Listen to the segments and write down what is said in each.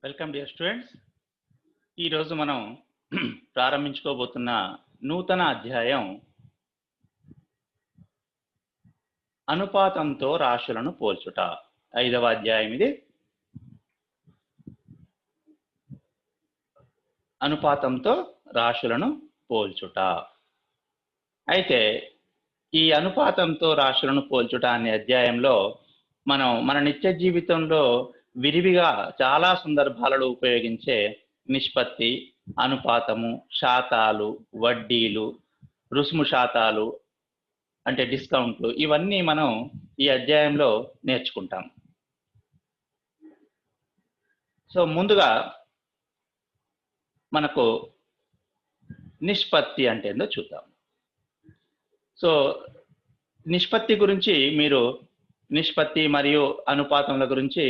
Welcome dear students. ఈరోజు మనం ప్రారంభించుకోబోతున్న నూతన అధ్యాయం అనుపాతంతో రాశులను పోల్చుట. 5వ అధ్యాయం ఇది. అనుపాతంతో రాశులను పోల్చుట. అయితే ఈ అనుపాతంతో రాశులను పోల్చుట అనే అధ్యాయంలో మనం మన నిత్య జీవితంలో విరివిగా చాలా సందర్భాలలో ఉపయోగించే నిష్పత్తి, అనుపాతము, శాతాలు, వడ్డీలు, రుసుము శాతాలు అంటే డిస్కౌంట్లు, ఇవన్నీ మనం ఈ అధ్యాయంలో నేర్చుకుంటాం. సో ముందుగా మనకు నిష్పత్తి అంటే ఏందో చూద్దాం. సో నిష్పత్తి గురించి మీరు నిష్పత్తి మరియు అనుపాతముల గురించి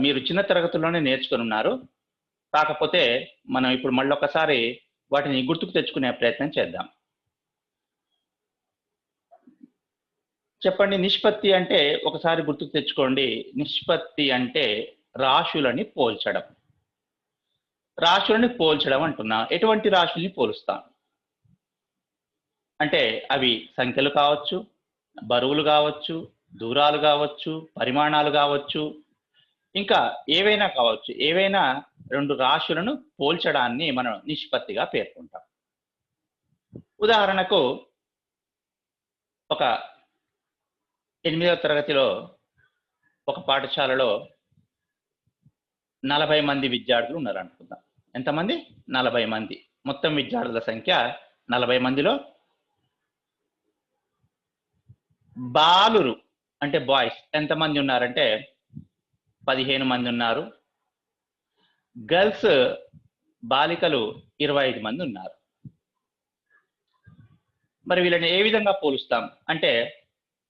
మీరు చిన్న తరగతుల్లోనే నేర్చుకొని ఉన్నారు. కాకపోతే మనం ఇప్పుడు మళ్ళొకసారి వాటిని గుర్తుకు తెచ్చుకునే ప్రయత్నం చేద్దాం. చెప్పండి, నిష్పత్తి అంటే ఒకసారి గుర్తుకు తెచ్చుకోండి. నిష్పత్తి అంటే రాశులని పోల్చడం. రాశులని పోల్చడం అంటున్నా. ఎటువంటి రాశుల్ని పోలుస్తాం అంటే అవి సంఖ్యలు కావచ్చు, బరువులు కావచ్చు, దూరాలు కావచ్చు, పరిమాణాలు కావచ్చు, ఇంకా ఏవైనా కావచ్చు. ఏవైనా రెండు రాశులను పోల్చడాన్ని మనం నిష్పత్తిగా పేర్కొంటాం. ఉదాహరణకు ఒక 8వ తరగతిలో ఒక పాఠశాలలో 40 మంది విద్యార్థులు ఉన్నారు అనుకుందాం. ఎంతమంది? 40 మంది. మొత్తం విద్యార్థుల సంఖ్య 40 మందిలో బాలురు అంటే బాయ్స్ ఎంతమంది ఉన్నారంటే 15 మంది ఉన్నారు. గర్ల్స్ బాలికలు 25 మంది ఉన్నారు. మరి వీళ్ళని ఏ విధంగా పోలుస్తాం అంటే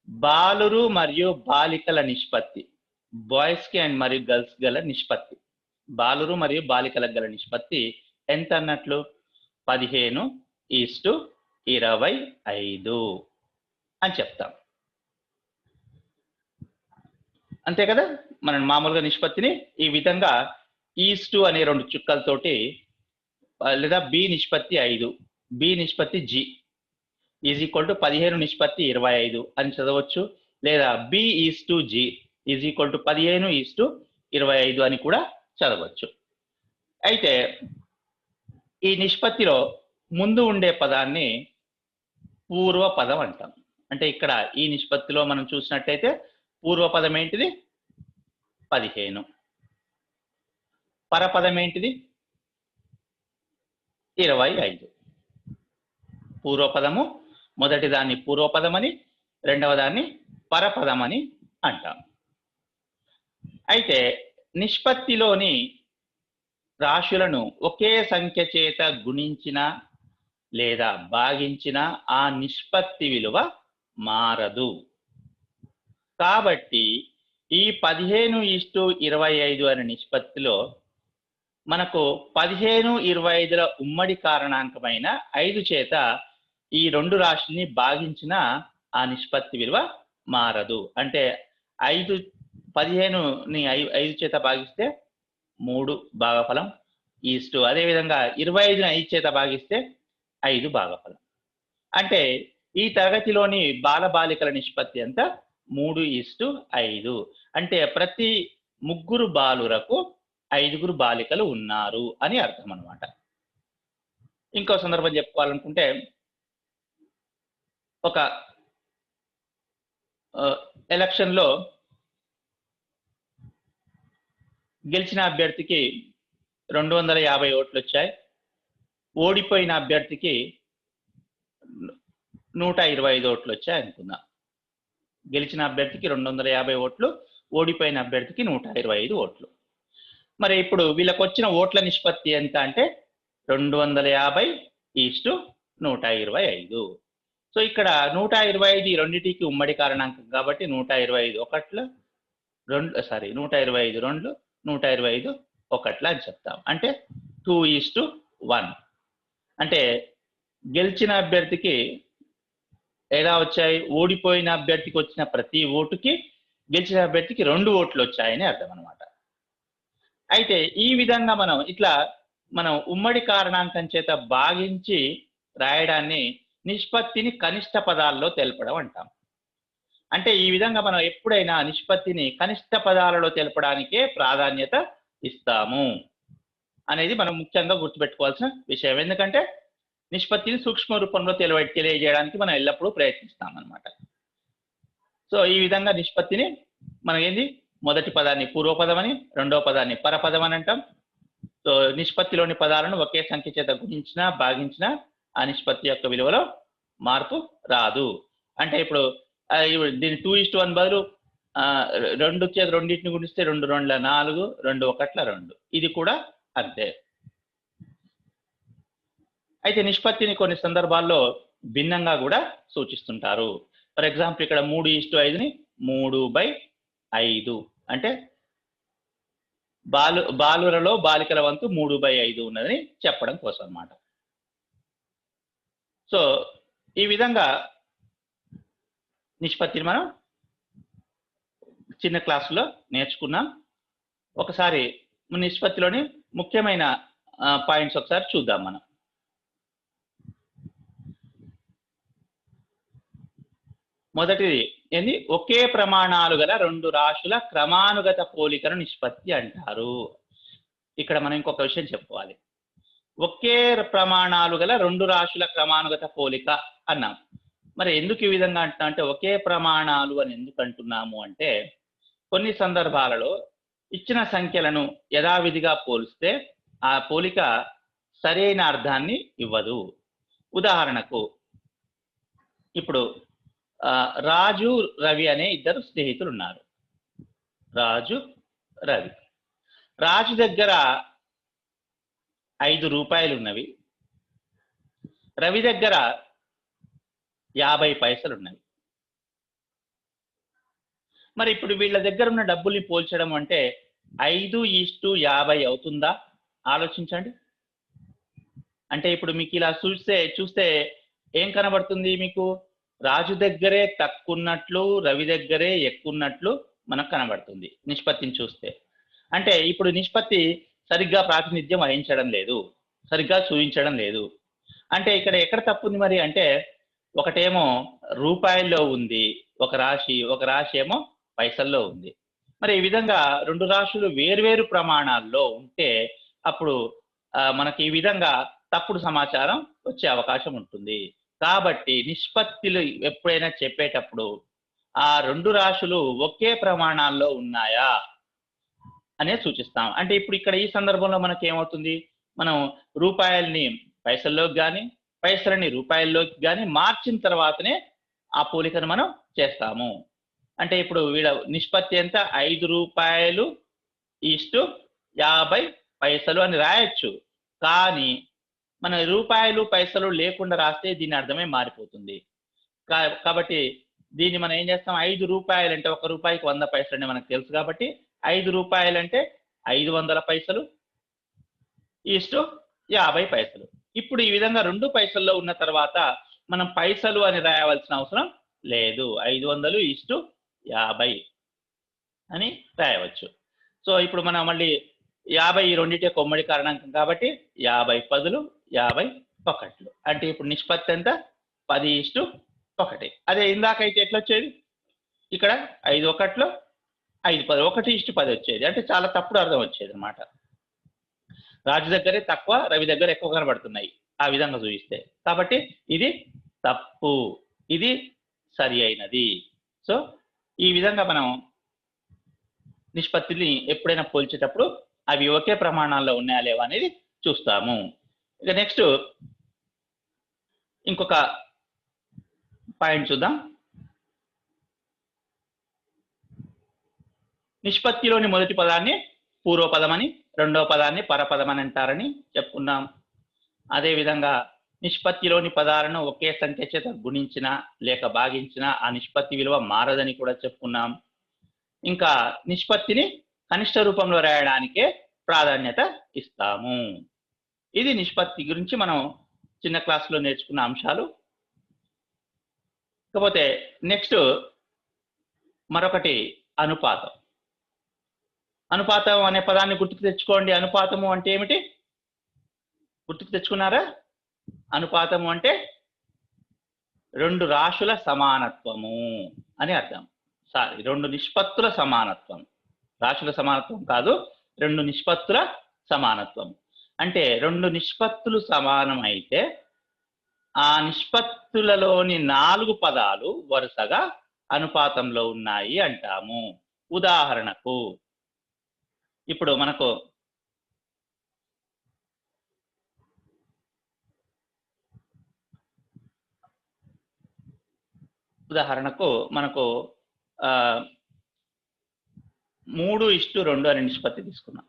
బాలురు మరియు బాలికల నిష్పత్తి, బాయ్స్ కి అండ్ మరియు గర్ల్స్ గల నిష్పత్తి, బాలురు మరియు బాలికలకు గల నిష్పత్తి ఎంత అన్నట్లు? 15:25 అని చెప్తాం. అంతే కదా. మనం మామూలుగా నిష్పత్తిని ఈ విధంగా ఈస్టు అనే 2 చుక్కలతోటి, లేదా బి నిష్పత్తి 5, బి నిష్పత్తి జి ఈజ్ ఈక్వల్ టు 15:25 అని చదవచ్చు. లేదా B is to G is equal to 15:25 అని కూడా చదవచ్చు. అయితే ఈ నిష్పత్తిలో ముందు ఉండే పదాన్ని పూర్వపదం అంటాం. అంటే ఇక్కడ ఈ నిష్పత్తిలో మనం చూసినట్టయితే పూర్వపదం ఏంటిది? 15. పరపదం ఏంటిది? 25. పూర్వపదము మొదటి దాన్ని పూర్వపదమని, రెండవ దాన్ని పరపదమని అంటాం. అయితే నిష్పత్తిలోని రాశులను ఒకే సంఖ్య చేత గుణించిన లేదా భాగించిన ఆ నిష్పత్తి విలువ మారదు. కాబట్టి ఈ 15:25 అనే నిష్పత్తిలో మనకు 15:25ల ఉమ్మడి కారణాంకమైన 5 చేత ఈ రెండు రాశుల్ని భాగించిన ఆ నిష్పత్తి విలువ మారదు. అంటే 15ని 5 చేత భాగిస్తే 3 భాగఫలం ఈస్టు, అదేవిధంగా 25ని 5 చేత భాగిస్తే 5 భాగఫలం. అంటే ఈ తరగతిలోని బాలబాలికల నిష్పత్తి ఎంత? 3:5. అంటే ప్రతి 3 బాలురకు 5 బాలికలు ఉన్నారు అని అర్థం అన్నమాట. ఇంకో సందర్భం చెప్పుకోవాలనుకుంటే, ఒక ఎలక్షన్లో గెలిచిన అభ్యర్థికి 250 ఓట్లు వచ్చాయి. ఓడిపోయిన అభ్యర్థికి 125 ఓట్లు వచ్చాయి అనుకుందాం. గెలిచిన అభ్యర్థికి 250 ఓట్లు, ఓడిపోయిన అభ్యర్థికి 125 ఓట్లు. మరి ఇప్పుడు వీళ్ళకి వచ్చిన ఓట్ల నిష్పత్తి ఎంత అంటే 250:125. సో ఇక్కడ 125 ఈ రెండింటికి ఉమ్మడి కారణాంకం కాబట్టి 125 ఒకట్ల 125 రెండ్లు, 125 ఒకట్ల అని చెప్తాం. అంటే 2:1. అంటే గెలిచిన అభ్యర్థికి ఎలా వచ్చాయి? ఓడిపోయిన అభ్యర్థికి వచ్చిన ప్రతి ఓటుకి గెలిచిన అభ్యర్థికి 2 ఓట్లు వచ్చాయని అర్థం అనమాట. అయితే ఈ విధంగా మనం ఉమ్మడి కారణాంకం చేత భాగించి రాయడాన్ని నిష్పత్తిని కనిష్ట పదాల్లో తెలపడం అంటాం. అంటే ఈ విధంగా మనం ఎప్పుడైనా నిష్పత్తిని కనిష్ట పదాలలో తెలపడానికే ప్రాధాన్యత ఇస్తాము అనేది మనం ముఖ్యంగా గుర్తుపెట్టుకోవాల్సిన విషయం. ఎందుకంటే నిష్పత్తిని సూక్ష్మ రూపంలో తెలియజేయడానికి మనం ఎల్లప్పుడూ ప్రయత్నిస్తాం అన్నమాట. సో ఈ విధంగా నిష్పత్తిని మనం మొదటి పదాన్ని పూర్వపదం అని, రెండవ పదాన్ని పరపదం అని అంటాం. సో నిష్పత్తిలోని పదాలను ఒకే సంఖ్య చేత గుణించినా భాగించినా ఆ నిష్పత్తి యొక్క విలువలో మార్పు రాదు. అంటే ఇప్పుడు దీని 2:1 బదులు 2 చేత రెండింటిని గుణిస్తే 2 2ల 4, 2 1ల 2. ఇది కూడా అంతే. అయితే నిష్పత్తిని కొన్ని సందర్భాల్లో భిన్నంగా కూడా సూచిస్తుంటారు. ఫర్ ఎగ్జాంపుల్ ఇక్కడ 3:5ని 3/5 అంటే బాలురలో బాలికల వంతు 3/5 ఉన్నదని చెప్పడం కోసం అన్నమాట. సో ఈ విధంగా నిష్పత్తిని మనం చిన్న క్లాసులో నేర్చుకున్నాం. ఒకసారి నిష్పత్తిలోని ముఖ్యమైన పాయింట్స్ ఒకసారి చూద్దాం మనం. మొదటిది ఒకే ప్రమాణాలు గల రెండు రాశుల క్రమానుగత పోలికను నిష్పత్తి అంటారు. ఇక్కడ మనం ఇంకొక విషయం చెప్పుకోవాలి. ఒకే ప్రమాణాలు గల రెండు రాశుల క్రమానుగత పోలిక అన్నాం. మరి ఎందుకు ఈ విధంగా అంటున్నా అంటే ఒకే ప్రమాణాలు అని ఎందుకు అంటున్నాము అంటే కొన్ని సందర్భాలలో ఇచ్చిన సంఖ్యలను యథావిధిగా పోలిస్తే ఆ పోలిక సరైన అర్థాన్ని ఇవ్వదు. ఉదాహరణకు ఇప్పుడు రాజు రవి అనే ఇద్దరు స్నేహితులు ఉన్నారు. రాజు రవి. రాజు దగ్గర 5 రూపాయలు ఉన్నవి, రవి దగ్గర 50 పైసలు ఉన్నవి. మరి ఇప్పుడు వీళ్ళ దగ్గర ఉన్న డబ్బుల్ని పోల్చడం అంటే 5:50 అవుతుందా? ఆలోచించండి. అంటే ఇప్పుడు మీకు ఇలా చూస్తే ఏం కనబడుతుంది మీకు? రాజు దగ్గరే తక్కున్నట్లు, రవి దగ్గరే ఎక్కున్నట్లు మనకు కనబడుతుంది నిష్పత్తిని చూస్తే. అంటే ఇప్పుడు నిష్పత్తి సరిగ్గా ప్రాతినిధ్యం వహించడం లేదు, సరిగ్గా చూపించడం లేదు. అంటే ఇక్కడ ఎక్కడ తప్పుంది మరి అంటే ఒకటేమో రూపాయల్లో ఉంది ఒక రాశి ఏమో పైసల్లో ఉంది. మరి ఈ విధంగా రెండు రాశులు వేర్వేరు ప్రమాణాల్లో ఉంటే అప్పుడు మనకి ఈ విధంగా తప్పుడు సమాచారం వచ్చే అవకాశం ఉంటుంది. కాబట్టి నిష్పత్తులు ఎప్పుడైనా చెప్పేటప్పుడు ఆ రెండు రాశులు ఒకే ప్రమాణాల్లో ఉన్నాయా అనేది సూచిస్తాం. అంటే ఇప్పుడు ఇక్కడ ఈ సందర్భంలో మనకి ఏమవుతుంది? మనం రూపాయల్ని పైసల్లోకి కానీ పైసలని రూపాయల్లోకి కానీ మార్చిన తర్వాతనే ఆ పోలికను మనం చేస్తాము. అంటే ఇప్పుడు వీళ్ళ నిష్పత్తి ఎంత? 5 రూపాయలు ఈస్టు 50 పైసలు అని రాయొచ్చు. కానీ మన రూపాయలు పైసలు లేకుండా రాస్తే దీని అర్థమే మారిపోతుంది. కాబట్టి దీన్ని మనం ఏం చేస్తాం? 5 రూపాయలు అంటే 1 రూపాయికి 100 పైసలు అని మనకు తెలుసు. కాబట్టి 5 రూపాయలు అంటే 500 పైసలు ఈస్టు 50 పైసలు. ఇప్పుడు ఈ విధంగా 2 పైసల్లో ఉన్న తర్వాత మనం పైసలు అని రాయవలసిన అవసరం లేదు. 500 ఈస్టు 50 అని రాయవచ్చు. సో ఇప్పుడు మనం మళ్ళీ 50 ఈ రెండింటి ఉమ్మడి కారణాంకం కాబట్టి 50 పదులు 50 ఒకట్లు. అంటే ఇప్పుడు నిష్పత్తి ఎంత? 10:1. అదే ఇందాకైతే ఎట్లా వచ్చేది? ఇక్కడ 5 ఒకట్లు 5 10 1:10 వచ్చేది. అంటే చాలా తప్పుడు అర్థం వచ్చేది అనమాట. రాజు దగ్గరే తక్కువ, రవి దగ్గర ఎక్కువ కనబడుతున్నాయి ఆ విధంగా చూపిస్తే. కాబట్టి ఇది తప్పు, ఇది సరి అయినది. సో ఈ విధంగా మనం నిష్పత్తిని ఎప్పుడైనా పోల్చేటప్పుడు అవి ఒకే ప్రమాణాల్లో ఉన్నాయా లేవా అనేది చూస్తాము. ఇక నెక్స్ట్ ఇంకొక పాయింట్ చూద్దాం. నిష్పత్తిలోని మొదటి పదాన్ని పూర్వపదం అని, రెండవ పదాన్ని పరపదం అని అంటారని చెప్పుకున్నాం. అదేవిధంగా నిష్పత్తిలోని పదాలను ఒకే సంఖ్య చేత గుణించినా లేక భాగించినా ఆ నిష్పత్తి విలువ మారదని కూడా చెప్పుకున్నాం. ఇంకా నిష్పత్తిని కనిష్ట రూపంలో రాయడానికే ప్రాధాన్యత ఇస్తాము. ఇది నిష్పత్తి గురించి మనం చిన్న క్లాసులో నేర్చుకున్న అంశాలు. కాకపోతే నెక్స్ట్ మరొకటి అనుపాతం. అనుపాతం అనే పదాన్ని గుర్తుకు తెచ్చుకోండి. అనుపాతము అంటే ఏమిటి? గుర్తుకు తెచ్చుకున్నారా? అనుపాతము అంటే రెండు రాశుల సమానత్వము అని అర్థం. సారీ, రెండు నిష్పత్తుల సమానత్వం. రాశుల సమానత్వం కాదు, రెండు నిష్పత్తుల సమానత్వం. అంటే రెండు నిష్పత్తులు సమానం అయితే ఆ నిష్పత్తులలోని 4 పదాలు వరుసగా అనుపాతంలో ఉన్నాయి అంటాము. ఉదాహరణకు ఇప్పుడు మనకు మనకు 3:2 అనే నిష్పత్తి తీసుకున్నాం.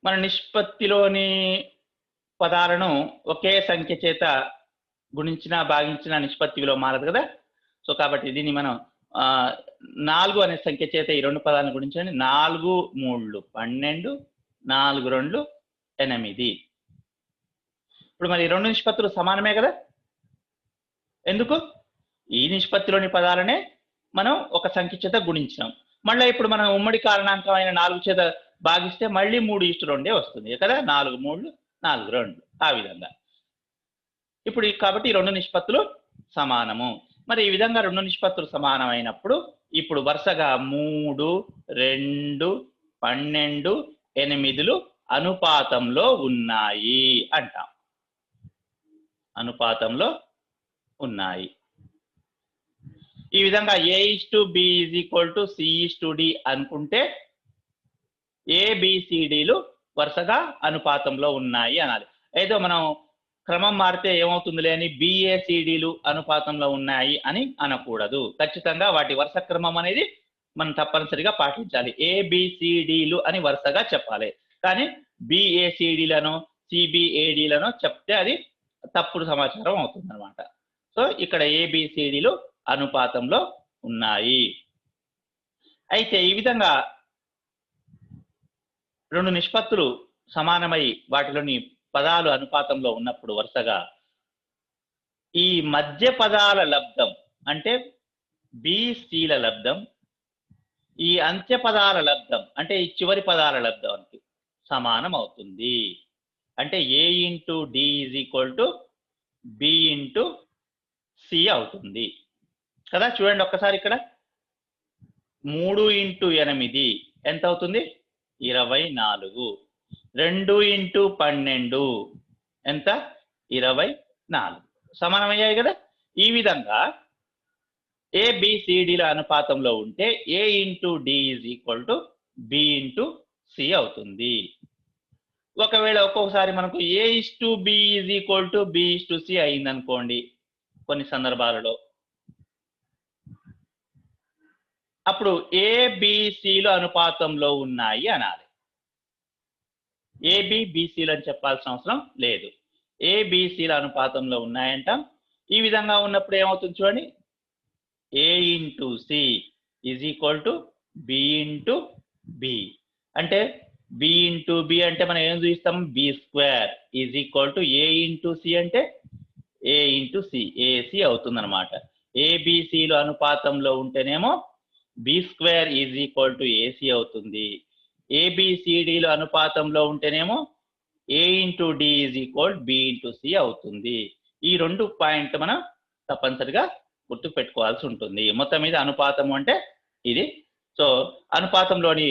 మన నిష్పత్తిలోని పదాలను ఒకే సంఖ్య చేత గుణించిన భాగించిన నిష్పత్తి విలువ మారదు కదా. సో కాబట్టి దీన్ని మనం 4 అనే సంఖ్య చేత ఈ రెండు పదాలను గుణించండి. 4 3 12, 4 2 8. ఇప్పుడు మరి రెండు నిష్పత్తులు సమానమే కదా. ఎందుకు? ఈ నిష్పత్తిలోని పదాలనే మనం ఒక సంఖ్య చేత గుణించాం. మళ్ళీ ఇప్పుడు మనం ఉమ్మడి కారణాంకమైన 4 చేత భాగిస్తే మళ్ళీ 3:2 వస్తుంది కదా. 4 3 4 2 ఆ విధంగా. ఇప్పుడు కాబట్టి ఈ రెండు నిష్పత్తులు సమానము. మరి ఈ విధంగా రెండు నిష్పత్తులు సమానమైనప్పుడు ఇప్పుడు వరుసగా 3 2 12 8 అనుపాతంలో ఉన్నాయి అంటాం. అనుపాతంలో ఉన్నాయి. ఈ విధంగా A:B C:D అనుకుంటే ABCDలు వరుసగా అనుపాతంలో ఉన్నాయి అనాలి. అయితే మనం క్రమం మారితే ఏమవుతుందిలే అని BACDలు అనుపాతంలో ఉన్నాయి అని అనకూడదు. ఖచ్చితంగా వాటి వరుస క్రమం అనేది మనం తప్పనిసరిగా పాటించాలి. ABCDలు అని వరుసగా చెప్పాలి. కానీ BACDలను CBADలను చెప్తే అది తప్పుడు సమాచారం అవుతుంది అనమాట. సో ఇక్కడ ABCDలు అనుపాతంలో ఉన్నాయి. అయితే ఈ విధంగా రెండు నిష్పత్తులు సమానమై వాటిలోని పదాలు అనుపాతంలో ఉన్నప్పుడు వరుసగా ఈ మధ్య పదాల లబ్ధం అంటే BCల లబ్ధం, ఈ అంత్య పదాల లబ్ధం అంటే ఈ చివరి పదాల లబ్ధానికి సమానం అవుతుంది. అంటే A:D B:C అవుతుంది కదా. చూడండి ఒక్కసారి ఇక్కడ 3 × 8 ఎంత అవుతుంది? 24. 2 × 12 ఎంత? 24. సమానమయ్యాయి కదా. ఈ విధంగా ABCDల అనుపాతంలో ఉంటే A:D B:C అవుతుంది. ఒకవేళ ఒక్కొక్కసారి మనకు A:B B:C అయిందనుకోండి కొన్ని సందర్భాలలో, అప్పుడు ABCలు అనుపాతంలో ఉన్నాయి అనాలి. ABCలు అని చెప్పాల్సిన అవసరం లేదు. ABCల అనుపాతంలో ఉన్నాయంటాం. ఈ విధంగా ఉన్నప్పుడు ఏమవుతుంది చూడండి, A:C B:B అంటే B:B అంటే మనం ఏం చూస్తాం? B² A:C అంటే A:C AC అవుతుంది అనమాట. ABCలు అనుపాతంలో ఉంటేనేమో B² AC అవుతుంది. ABCDలు అనుపాతంలో ఉంటేనేమో A:D B:C అవుతుంది. ఈ రెండు పాయింట్ మనం తప్పనిసరిగా గుర్తు పెట్టుకోవాల్సి ఉంటుంది. మొత్తం మీద అనుపాతం అంటే ఇది. సో అనుపాతంలోని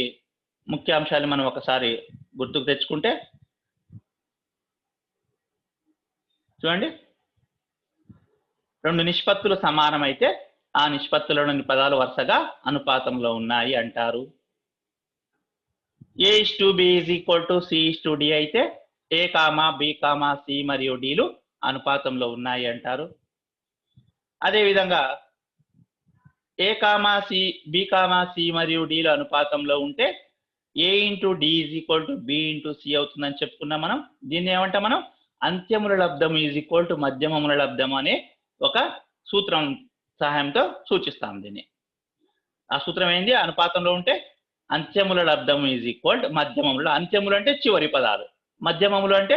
ముఖ్యాంశాలు మనం ఒకసారి గుర్తుకు తెచ్చుకుంటే చూడండి, రెండు నిష్పత్తులు సమానమైతే ఆ నిష్పత్తులలోని పదాలు వరుసగా అనుపాతంలో ఉన్నాయి అంటారు. A:B C:D అయితే A, B, C మరియు Dలు అనుపాతంలో ఉన్నాయి అంటారు. అదేవిధంగా A, B, C మరియు Dలు అనుపాతంలో ఉంటే A:D B:C అవుతుందని చెప్పుకున్నాం మనం. దీన్ని ఏమంటాం మనం? అంత్యముల లబ్ధము మధ్యమముల లబ్ధము అనే ఒక సూత్రం సహాయంతో సూచిస్తాం దీన్ని. ఆ సూత్రం ఏంది? అనుపాతంలో ఉంటే అంత్యముల లబ్ధము మధ్యమములు. అంత్యములు అంటే చివరి పదాలు, మధ్యమములు అంటే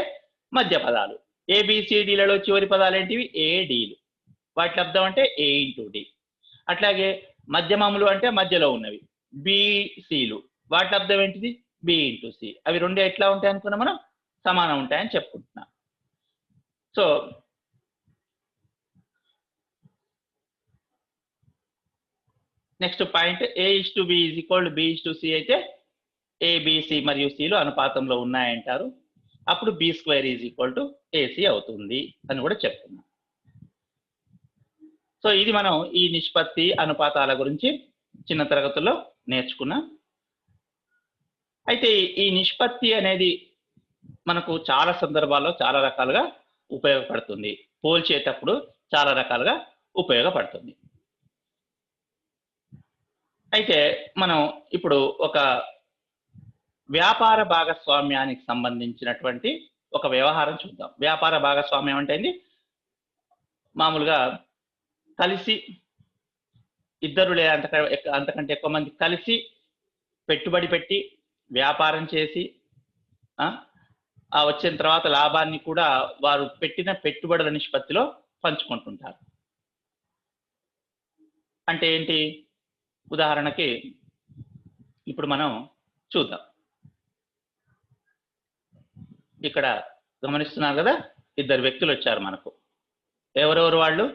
మధ్య పదాలు. ABCDలలో చివరి పదాలు ఏంటివి? ADలు. వాటి లబ్ధం అంటే A:D. అట్లాగే మధ్యమములు అంటే మధ్యలో ఉన్నవి, బిసిలు వాటి లబ్ధం ఏంటిది బి ఇంటూ సి. అవి రెండు ఎట్లా ఉంటాయి అనుకున్నా మనం సమానం ఉంటాయని చెప్పుకుంటున్నాం. So next point A:B = B:C అయితే ABC మరియు Cలు అనుపాతంలో ఉన్నాయంటారు. అప్పుడు B² AC అవుతుంది అని కూడా చెప్తున్నాం. సో ఇది మనం ఈ నిష్పత్తి అనుపాతాల గురించి చిన్న తరగతుల్లో నేర్చుకున్నాం. అయితే ఈ నిష్పత్తి అనేది మనకు చాలా సందర్భాల్లో చాలా రకాలుగా ఉపయోగపడుతుంది. పోల్చేటప్పుడు చాలా రకాలుగా ఉపయోగపడుతుంది. అయితే మనం ఇప్పుడు ఒక వ్యాపార భాగస్వామ్యానికి సంబంధించినటువంటి ఒక వ్యవహారం చూద్దాం. వ్యాపార భాగస్వామ్యం అంటే ఏంది? మామూలుగా కలిసి ఇద్దరు లేదా అంతకంటే ఎక్కువ మంది కలిసి పెట్టుబడి పెట్టి వ్యాపారం చేసి ఆ వచ్చిన తర్వాత లాభాన్ని కూడా వారు పెట్టిన పెట్టుబడుల నిష్పత్తిలో పంచుకుంటుంటారు. అంటే ఏంటి? ఉదాహరణకి ఇప్పుడు మనం చూద్దాం. ఇక్కడ గమనిస్తున్నారు కదా, ఇద్దరు వ్యక్తులు వచ్చారు మనకు. ఎవరెవరు వాళ్ళు?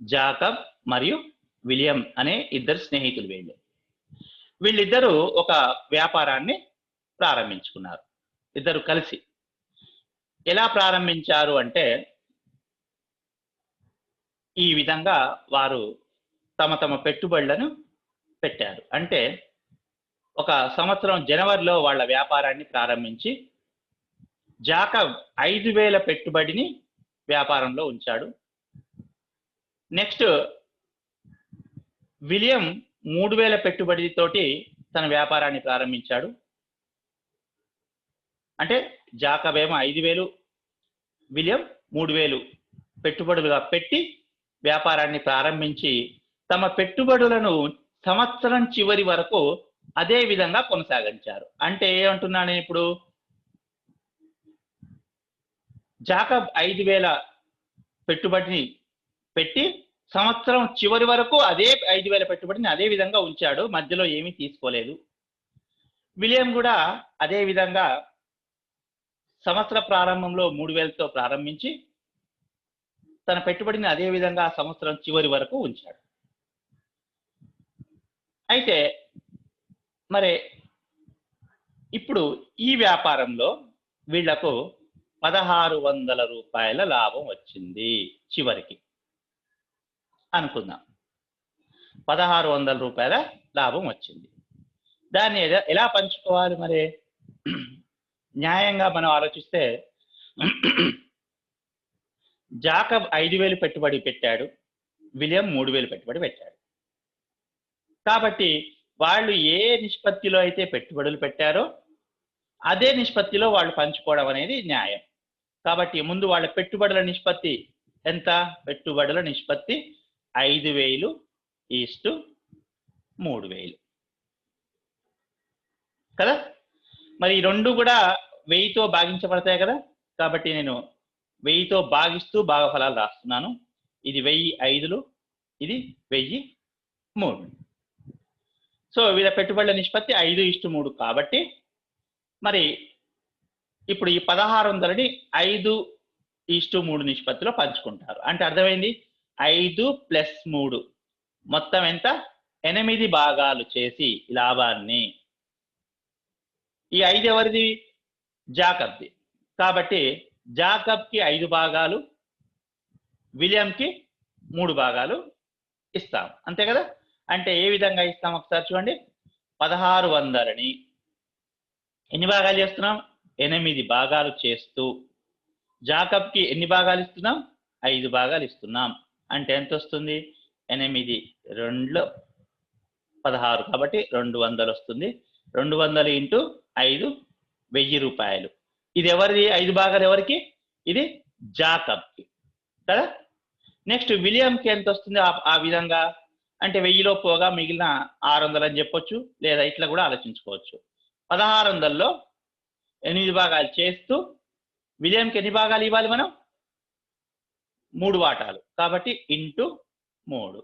జాకబ్ మరియు విలియం అనే ఇద్దరు స్నేహితులు. వీళ్ళిద్దరూ ఒక వ్యాపారాన్ని ప్రారంభించుకున్నారు, ఇద్దరు కలిసి. ఎలా ప్రారంభించారు అంటే ఈ విధంగా వారు తమ తమ పెట్టుబడులను పెట్టారు. అంటే ఒక సంవత్సరం జనవరిలో వాళ్ళ వ్యాపారాన్ని ప్రారంభించి జాకబ్ 5,000 పెట్టుబడిని వ్యాపారంలో ఉంచాడు. నెక్స్ట్ విలియం 3,000 పెట్టుబడితోటి తన వ్యాపారాన్ని ప్రారంభించాడు. అంటే జాకబ్ ఏమో 5,000, విలియం 3,000 పెట్టుబడులుగా పెట్టి వ్యాపారాన్ని ప్రారంభించి తమ పెట్టుబడులను సంవత్సరం చివరి వరకు అదే విధంగా కొనసాగించారు. అంటే ఏమంటున్నాను నేను ఇప్పుడు? జాకబ్ 5,000 పెట్టుబడిని పెట్టి సంవత్సరం చివరి వరకు అదే 5,000 పెట్టుబడిని అదే విధంగా ఉంచాడు, మధ్యలో ఏమీ తీసుకోలేదు. విలియం కూడా అదే విధంగా సంవత్సర ప్రారంభంలో 3,000తో ప్రారంభించి తన పెట్టుబడిని అదే విధంగా సంవత్సరం చివరి వరకు ఉంచాడు. అయితే మరి ఇప్పుడు ఈ వ్యాపారంలో వీళ్లకు 1,600 రూపాయల లాభం వచ్చింది చివరికి అనుకుందాం. 1,600 రూపాయల లాభం వచ్చింది. దాన్ని ఎలా పంచుకోవాలి? మరి న్యాయంగా మనం ఆలోచిస్తే జాకబ్ 5,000 పెట్టుబడి పెట్టాడు, విలియం 3,000 పెట్టుబడి పెట్టాడు. కాబట్టి వాళ్ళు ఏ నిష్పత్తిలో అయితే పెట్టుబడులు పెట్టారో అదే నిష్పత్తిలో వాళ్ళు పంచుకోవడం అనేది న్యాయం. కాబట్టి ముందు వాళ్ళ పెట్టుబడుల నిష్పత్తి ఎంత? పెట్టుబడుల నిష్పత్తి 5,000:3,000 కదా. మరి ఈ రెండు కూడా 1000తో భాగించబడతాయి కదా. కాబట్టి నేను 1000తో భాగిస్తూ భాగఫలాలు రాస్తున్నాను. ఇది 1,000 ఇది 1,003. సో వీళ్ళ పెట్టుబడుల నిష్పత్తి 5:3. కాబట్టి మరి ఇప్పుడు ఈ 1,600ని 5:3 నిష్పత్తిలో పంచుకుంటారు. అంటే అర్థమైంది, 5 + 3 మొత్తం ఎంత? 8 భాగాలు చేసి లాభాన్ని. ఈ 5 ఎవరిది? జాకబ్ది. కాబట్టి జాకబ్కి 5 భాగాలు, విలియంకి 3 భాగాలు ఇస్తాం, అంతే కదా. అంటే ఏ విధంగా ఇస్తాం ఒకసారి చూడండి. 1,600ని ఎన్ని భాగాలు చేస్తున్నాం? 8 భాగాలు చేస్తూ జాకబ్కి ఎన్ని భాగాలు ఇస్తున్నాం? 5 భాగాలు ఇస్తున్నాం. అంటే ఎంత వస్తుంది? 8 2 16, కాబట్టి 200 వస్తుంది. 200 × 5 1,000 రూపాయలు. ఇది ఎవరిది? 5 భాగాలు ఎవరికి? ఇది జాకబ్కి కదా. నెక్స్ట్ విలియంకి ఎంత వస్తుంది? ఆ విధంగా అంటే 1000లో పోగా మిగిలిన 600 అని చెప్పొచ్చు, లేదా ఇట్లా కూడా ఆలోచించుకోవచ్చు. 1,600లో 8 భాగాలు చేస్తూ విలియంకి ఎన్ని భాగాలు ఇవ్వాలి మనం? 3 వాటాలు. కాబట్టి × 3,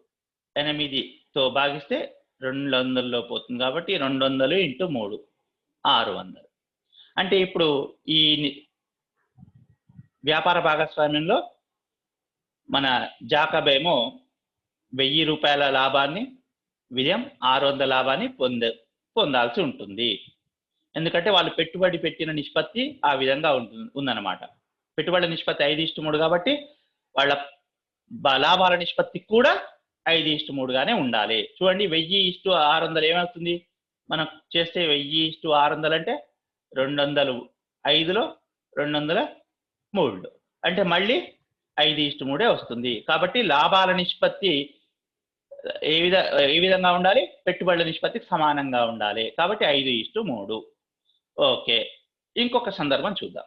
8తో భాగిస్తే 200లో పోతుంది కాబట్టి 200 ఇంటూ 3 600. అంటే ఇప్పుడు ఈ వ్యాపార భాగస్వామ్యంలో మన జాకబ్ ఏమో 1000 రూపాయల లాభాన్ని, విలియం 600 లాభాన్ని పొందాల్సి ఉంటుంది. ఎందుకంటే వాళ్ళు పెట్టుబడి పెట్టిన నిష్పత్తి ఆ విధంగా ఉందన్నమాట. పెట్టుబడుల నిష్పత్తి 5:3 కాబట్టి వాళ్ళ లాభాల నిష్పత్తి కూడా 5:3 గానే ఉండాలి. చూడండి 1000:600 ఏమవుతుంది? మనం చేస్తే 1000:600 అంటే 200 5లో 200 3లో అంటే మళ్ళీ 5:3 వస్తుంది. కాబట్టి లాభాల నిష్పత్తి ఏ విధంగా ఉండాలి? పెట్టుబడుల నిష్పత్తికి సమానంగా ఉండాలి. కాబట్టి 5:3. ఓకే, ఇంకొక సందర్భం చూద్దాం.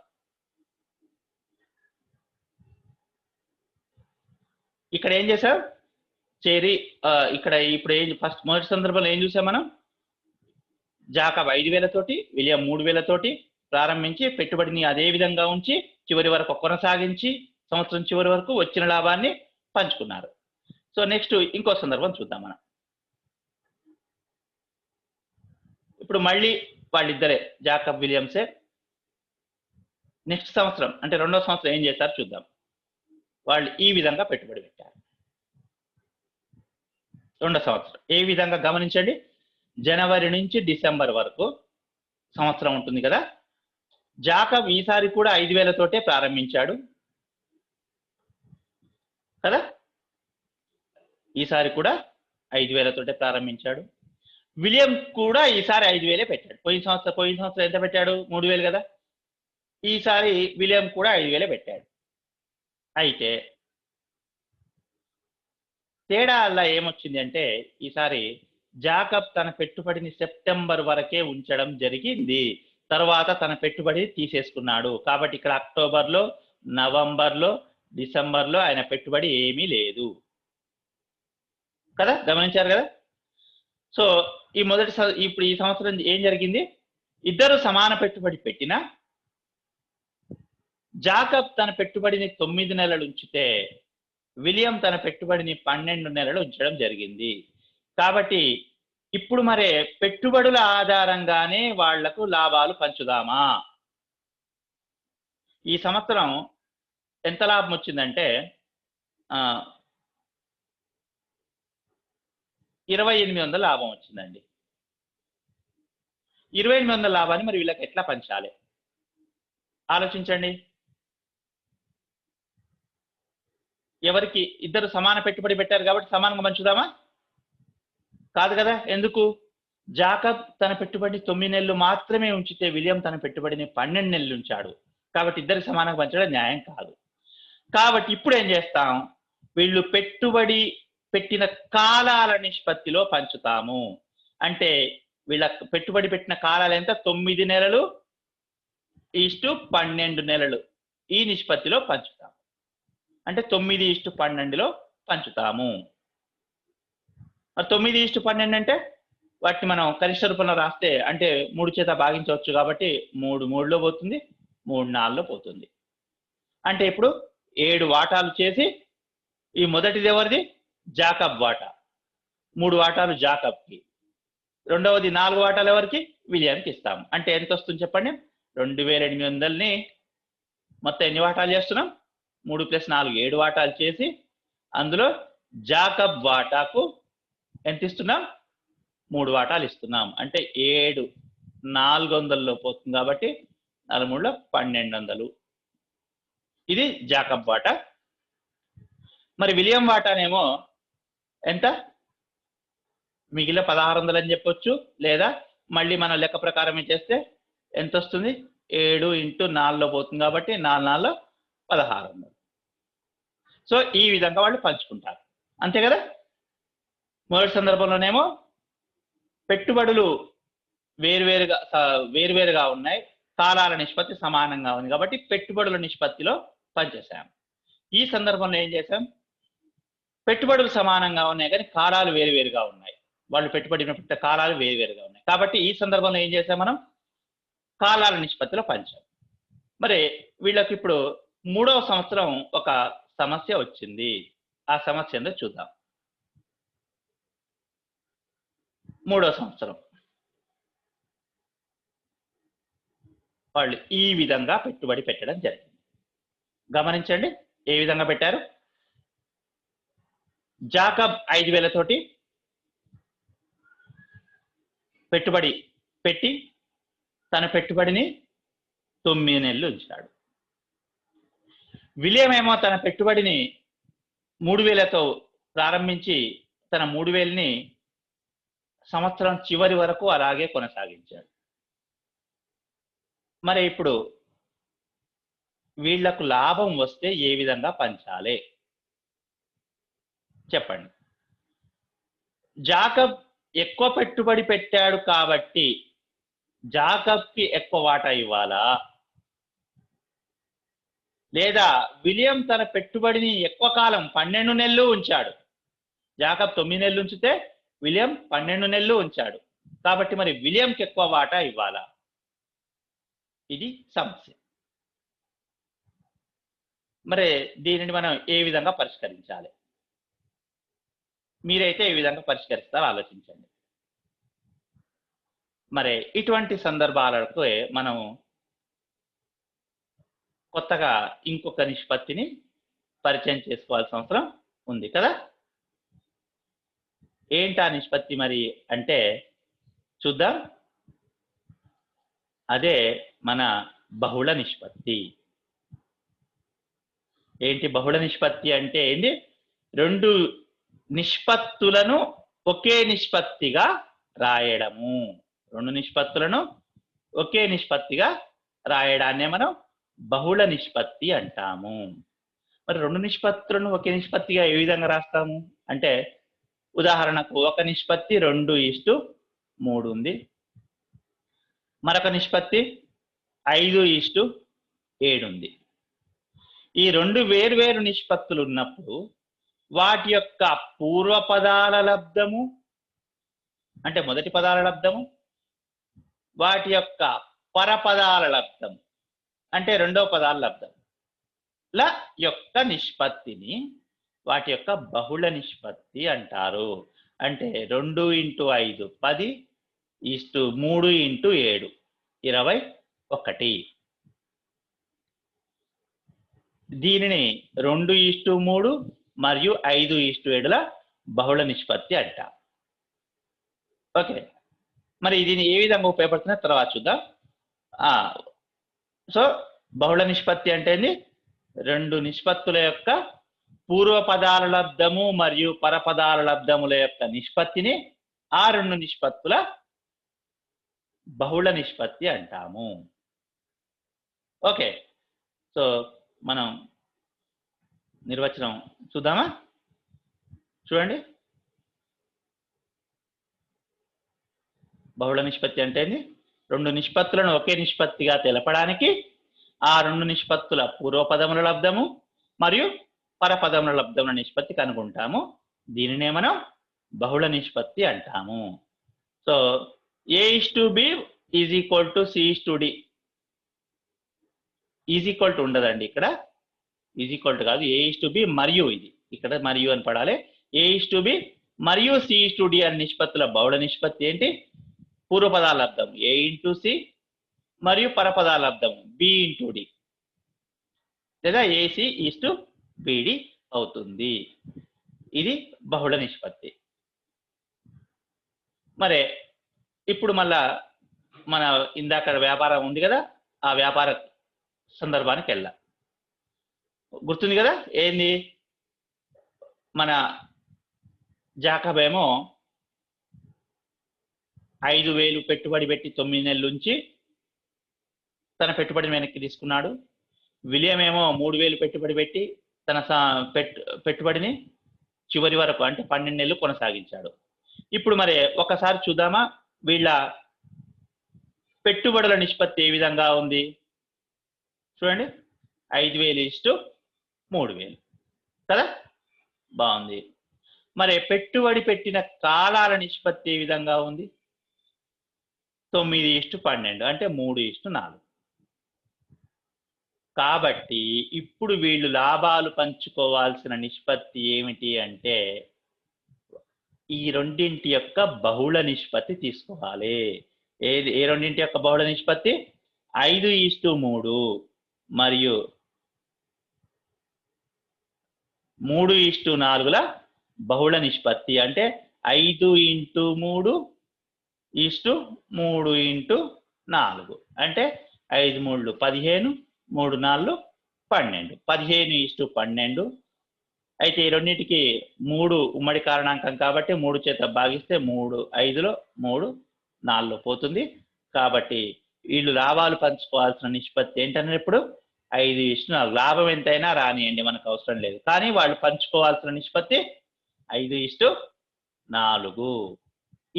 ఇక్కడ ఏం చేశాం? ఇక్కడ ఇప్పుడు మొదటి సందర్భంలో ఏం చూసాం మనం? జాకబ్ 5,000 తోటి, విలియం 3,000 తోటి ప్రారంభించి పెట్టుబడిని అదే విధంగా ఉంచి చివరి వరకు కొనసాగించి సంవత్సరం చివరి వరకు వచ్చిన లాభాన్ని పంచుకున్నారు. సో నెక్స్ట్ ఇంకో సందర్భం చూద్దాం మనం. ఇప్పుడు మళ్ళీ వాళ్ళిద్దరే, జాకబ్ విలియమ్సే నెక్స్ట్ సంవత్సరం అంటే 2వ సంవత్సరం ఏం చేశారు చూద్దాం. వాళ్ళు ఈ విధంగా పెట్టుబడి పెట్టారు. 2వ సంవత్సరం ఏ విధంగా గమనించండి. జనవరి నుంచి డిసెంబర్ వరకు సంవత్సరం ఉంటుంది కదా. జాకబ్ ఈసారి కూడా 5,000 తోటే ప్రారంభించాడు కదా. ఈసారి కూడా 5,000 తోటే ప్రారంభించాడు. విలియం కూడా ఈసారి 5,000 పెట్టాడు. పోయిన సంవత్సరం ఎంత పెట్టాడు? 3,000 కదా. ఈసారి విలియం కూడా 5,000 పెట్టాడు. అయితే తేడా అలా ఏమొచ్చింది అంటే ఈసారి జాకబ్ తన పెట్టుబడిని సెప్టెంబర్ వరకే ఉంచడం జరిగింది. తర్వాత తన పెట్టుబడి తీసేసుకున్నాడు. కాబట్టి ఇక్కడ అక్టోబర్లో, నవంబర్లో, డిసెంబర్లో ఆయన పెట్టుబడి ఏమీ లేదు కదా. గమనించారు కదా. సో ఇప్పుడు ఈ సంవత్సరం ఏం జరిగింది? ఇద్దరు సమాన పెట్టుబడి పెట్టినా జాకబ్ తన పెట్టుబడిని 9 నెలలు ఉంచితే విలియం తన పెట్టుబడిని 12 నెలలు ఉంచడం జరిగింది. కాబట్టి ఇప్పుడు మరి పెట్టుబడుల ఆధారంగానే వాళ్లకు లాభాలు పంచుదామా? ఈ సంవత్సరం ఎంత లాభం వచ్చిందంటే 2,800 లాభం వచ్చిందండి. 2,800 లాభాన్ని మరి వీళ్ళకి ఎట్లా పంచాలి ఆలోచించండి. ఎవరికి? ఇద్దరు సమాన పెట్టుబడి పెట్టారు కాబట్టి సమానంగా పంచుదామా? కాదు కదా. ఎందుకు? జాకబ్ తన పెట్టుబడిని 9 నెలలు మాత్రమే ఉంచితే విలియం తన పెట్టుబడిని 12 నెలలు ఉంచాడు. కాబట్టి ఇద్దరికి సమానంగా పంచడం న్యాయం కాదు. కాబట్టి ఇప్పుడు ఏం చేస్తాం? వీళ్ళు పెట్టుబడి పెట్టిన కాలాల నిష్పత్తిలో పంచుతాము. అంటే వీళ్ళ పెట్టుబడి పెట్టిన కాలాలు ఎంత? 9 నెలలు ఈస్టు 12 నెలలు. ఈ నిష్పత్తిలో పంచుతాము. అంటే 9:12లో పంచుతాము. 9:12 అంటే వాటిని మనం కనిష్ట రూపంలో రాస్తే అంటే 3 చేత భాగించవచ్చు కాబట్టి 3 3లో పోతుంది, 3 4లో పోతుంది. అంటే ఇప్పుడు 7 వాటాలు చేసి ఈ మొదటిది ఎవరిది? జాకబ్ వాటా. 3 వాటాలు జాకబ్కి. రెండవది 4 వాటాలు ఎవరికి? విలియానికి ఇస్తాము. అంటే ఎంత వస్తుంది చెప్పండి? 2,800ని మొత్తం ఎన్ని వాటాలు చేస్తున్నాం? 3 + 4 7 వాటాలు చేసి అందులో జాకబ్ వాటాకు ఎంత ఇస్తున్నాం? 3 వాటాలు ఇస్తున్నాం. అంటే 7 400లో పోతుంది కాబట్టి 4 1200. ఇది జాకబ్ వాటా. మరి విలియం వాటానేమో ఎంత? మిగిలిన 1600 అని చెప్పొచ్చు. లేదా మళ్ళీ మనం లెక్క ప్రకారం చేస్తే ఎంత వస్తుంది? 7 × 4లో పోతుంది కాబట్టి 4 1600. సో ఈ విధంగా వాళ్ళు పంచుకుంటారు. అంతే కదా. మొదటి సందర్భంలోనేమో పెట్టుబడులు వేరువేరుగా ఉన్నాయి, కాలాల నిష్పత్తి సమానంగా ఉంది కాబట్టి పెట్టుబడుల నిష్పత్తిలో పనిచేసాం. ఈ సందర్భంలో ఏం చేశాం? పెట్టుబడులు సమానంగా ఉన్నాయి కానీ కాలాలు వేరువేరుగా ఉన్నాయి. వాళ్ళు పెట్టుబడి పెట్టిన కాలాలు వేరువేరుగా ఉన్నాయి. కాబట్టి ఈ సందర్భంలో ఏం చేసాం? మనం కాలాల నిష్పత్తిలో పంచాం. మరి వీళ్ళకి ఇప్పుడు 3వ సంవత్సరం ఒక సమస్య వచ్చింది. ఆ సమస్య ఏందో చూద్దాం. 3వ సంవత్సరం వాళ్ళు ఈ విధంగా పెట్టుబడి పెట్టడం జరిగింది. గమనించండి ఏ విధంగా పెట్టారు. జాకబ్ 5,000 తోటి పెట్టుబడి పెట్టి తన పెట్టుబడిని 9 నెలలు ఉంచాడు. విలియం ఏమో తన పెట్టుబడిని 3,000తో ప్రారంభించి తన 3,000ని సంవత్సరం చివరి వరకు అలాగే కొనసాగించాడు. మరి ఇప్పుడు వీళ్లకు లాభం వస్తే ఏ విధంగా పంచాలి చెప్పండి. జాకబ్ ఎక్కువ పెట్టుబడి పెట్టాడు కాబట్టి జాకబ్కి ఎక్కువ వాటా ఇవ్వాలా, లేదా విలియం తన పెట్టుబడిని ఎక్కువ కాలం 12 నెలలు ఉంచాడు. జాకబ్ 9 నెలలు ఉంచితే విలియం 12 నెలలు ఉంచాడు కాబట్టి మరి విలియంకి ఎక్కువ వాటా ఇవ్వాలా? ఇది సమస్య. మరి దీనిని మనం ఏ విధంగా పరిష్కరించాలి? మీరైతే ఏ విధంగా పరిష్కరిస్తారో ఆలోచించండి. మరి ఇటువంటి సందర్భాలకు మనం కొత్తగా ఇంకొక నిష్పత్తిని పరిచయం చేసుకోవాల్సిన అవసరం ఉంది కదా. ఏంటా నిష్పత్తి మరి అంటే చూద్దాం. అదే మన బహుళ నిష్పత్తి. ఏంటి బహుళ నిష్పత్తి అంటే ఏంటి? 2 నిష్పత్తులను ఒకే నిష్పత్తిగా రాయడము. 2 నిష్పత్తులను ఒకే నిష్పత్తిగా రాయడాన్నే మనం బహుళ నిష్పత్తి అంటాము. మరి 2 నిష్పత్తులను ఒకే నిష్పత్తిగా ఏ విధంగా రాస్తాము అంటే ఉదాహరణకు ఒక నిష్పత్తి 2:3 ఉంది, మరొక నిష్పత్తి 5:7 ఉంది. ఈ 2 వేర్వేరు నిష్పత్తులు ఉన్నప్పుడు వాటి యొక్క పూర్వ పదాల లబ్ధము అంటే మొదటి పదాల లబ్ధము, వాటి యొక్క పరపదాల లబ్ధము అంటే రెండవ పదాల లబ్ధం ల యొక్క నిష్పత్తిని వాటి యొక్క బహుళ నిష్పత్తి అంటారు. అంటే 2x5 10 3x7 21. దీనిని 2:3 మరియు 5:7ల బహుళ నిష్పత్తి అంటాం. ఓకే, మరి దీన్ని ఏ విధంగా ఉపయోగపడుతుందో తర్వాత చూద్దాం. సో బహుళ నిష్పత్తి అంటే 2 నిష్పత్తుల యొక్క పూర్వ పదాల లబ్ధము మరియు పరపదాల లబ్ధముల యొక్క నిష్పత్తిని ఆ 2 నిష్పత్తుల బహుళ నిష్పత్తి అంటాము. ఓకే, సో మనం నిర్వచనం చూద్దామా? చూడండి, బహుళ నిష్పత్తి అంటే 2 నిష్పత్తులను ఒకే నిష్పత్తిగా తెలపడానికి ఆ 2 నిష్పత్తుల పూర్వపదముల లబ్ధము మరియు పరపదముల లబ్ధముల నిష్పత్తి కనుగొంటాము. దీనినే మనం బహుళ నిష్పత్తి అంటాము. సో A:B C:D ఉండదండి, ఇక్కడ కాదు, A:B మరియు ఇది ఇక్కడ మరియు అని పడాలి. A:B మరియు C:D అనే నిష్పత్తుల బహుళ నిష్పత్తి ఏంటి? పూర్వపదాల లబ్ధం A:C మరియు పరపదాల లబ్ధం B:D లేదా AC:BD అవుతుంది. ఇది బహుళ నిష్పత్తి. మరి ఇప్పుడు మళ్ళా మన ఇందాక వ్యాపారం ఉంది కదా, ఆ వ్యాపార సందర్భానికి వెళ్ళాం. గుర్తుంది కదా ఏంది? మన జాకబ్ ఏమో 5,000 పెట్టుబడి పెట్టి 9 నెలల నుంచి తన పెట్టుబడిని వెనక్కి తీసుకున్నాడు. విలియం ఏమో 3,000 పెట్టుబడి పెట్టి తన పెట్టుబడిని చివరి వరకు అంటే 12 నెలలు కొనసాగించాడు. ఇప్పుడు మరి ఒకసారి చూద్దామా వీళ్ళ పెట్టుబడుల నిష్పత్తి ఏ విధంగా ఉంది? చూడండి, 5,000:3,000 కదా, బాగుంది. మరి పెట్టుబడి పెట్టిన కాలాల నిష్పత్తి ఏ విధంగా ఉంది? 9:12 అంటే 3:4. కాబట్టి ఇప్పుడు వీళ్ళు లాభాలు పంచుకోవాల్సిన నిష్పత్తి ఏమిటి అంటే ఈ రెండింటి యొక్క బహుళ నిష్పత్తి తీసుకోవాలి. ఏ రెండింటి యొక్క బహుళ నిష్పత్తి? 5:3 మరియు 3:4ల బహుళ నిష్పత్తి. అంటే 5:3:3:4 అంటే 5 3 15, 3 4 12. 15:12. అయితే ఈ రెండింటికి 3 ఉమ్మడి కారణాంకం కాబట్టి 3 చేత భాగిస్తే 3 5లో 3 4లో పోతుంది. కాబట్టి వీళ్ళు లాభాలు పంచుకోవాల్సిన నిష్పత్తి ఏంటంటే ఇప్పుడు 5:4. లాభం ఎంతైనా రానియండి, మనకు అవసరం లేదు. కానీ వాళ్ళు పంచుకోవాల్సిన నిష్పత్తి 5:4.